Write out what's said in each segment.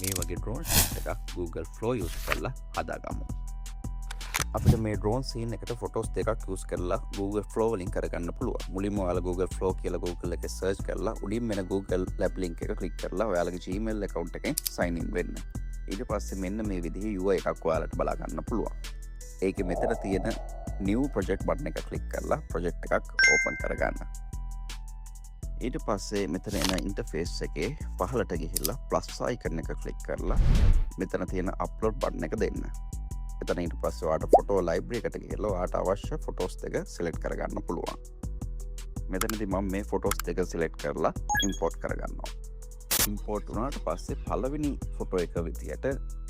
මේ වගේ drone shot එකක් Google Flow use කරලා හදාගමු. අපිට මේ ඩ්‍රෝන් සීන් එකට ෆොටෝස් දෙකක් use කරලා Google Flow වලින් කරගන්න පුළුවන්. මුලින්ම ඔයාලා Google Flow කියලා Google එකේ search කරලා උඩින් එන Google Lab link එක click කරලා ඔයාලගේ Gmail account එකෙන් sign in වෙන්න. ඊට පස්සේ මෙන්න මේ විදිහේ UI එකක් ඔයාලට බලා ගන්න පුළුවන්. ඒකේ මෙතන තියෙන new project button එක click කරලා project එකක් open කරගන්න. ඊට පස්සේ මෙතන එන interface එකේ පහළට ගිහිල්ලා plus icon එක click කරලා මෙතන තියෙන upload button එක දෙන්න. එතන ඊට පස්සේ ඔයාලට photo library එකට ගිහිල්ලා ඔයාලට අවශ්‍ය photos දෙක select කරගන්න පුළුවන්. මෙතනදී මම මේ photos දෙක select කරලා import කරගන්නවා. import වුණාට පස්සේ පළවෙනි photo එක විදියට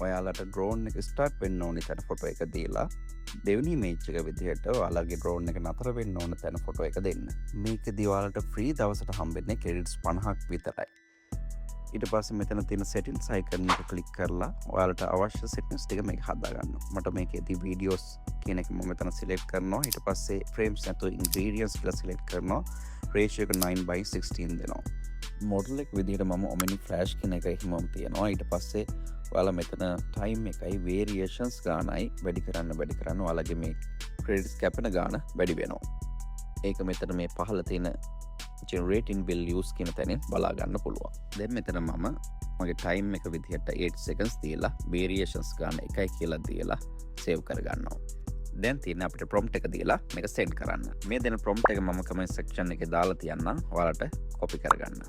ඔයාලට drone එක start වෙන්න ඕනි තැන photo එක දීලා දෙවෙනි image එක විදියට ඔයාලගේ drone එක නතර වෙන්න ඕන තැන photo එක දෙන්න. මේකදී ඔයාලට free දවසට හම්බෙන්නේ credits 50ක් විතරයි. ඊට පස්සේ මෙතන තියෙන settings icon එක click කරලා ඔයාලට අවශ්‍ය settings ටික මේක හදා ගන්න. මට මේකේදී videos කියන එක මම මෙතන select කරනවා. ඊට පස්සේ frames නැතුව ingredients කියලා select කරනවා. ratio එක 9:16 දෙනවා. model එක විදිහට මම omni flash කියන එක හිමම තියනවා. ඊට පස්සේ ඔයාලා මෙතන time එකයි variations ගානයි වැඩි කරන්න ඔයාලගේ මේ credits කැපෙන ගාන වැඩි වෙනවා. ඒක මෙතන මේ පහළ තියෙන generate in will use කියන තැනින් බලා ගන්න පුළුවන්. දැන් මෙතන මම මගේ time එක විදිහට 8 seconds දීලා variations ගාන එකයි කියලා දීලා save කරගන්නවා. දැන් තියෙන අපිට prompt එක දීලා මේක send කරන්න. මේ දෙන prompt එක මම comment section එකේ දාලා තියන්නම්. ඔයාලට copy කරගන්න.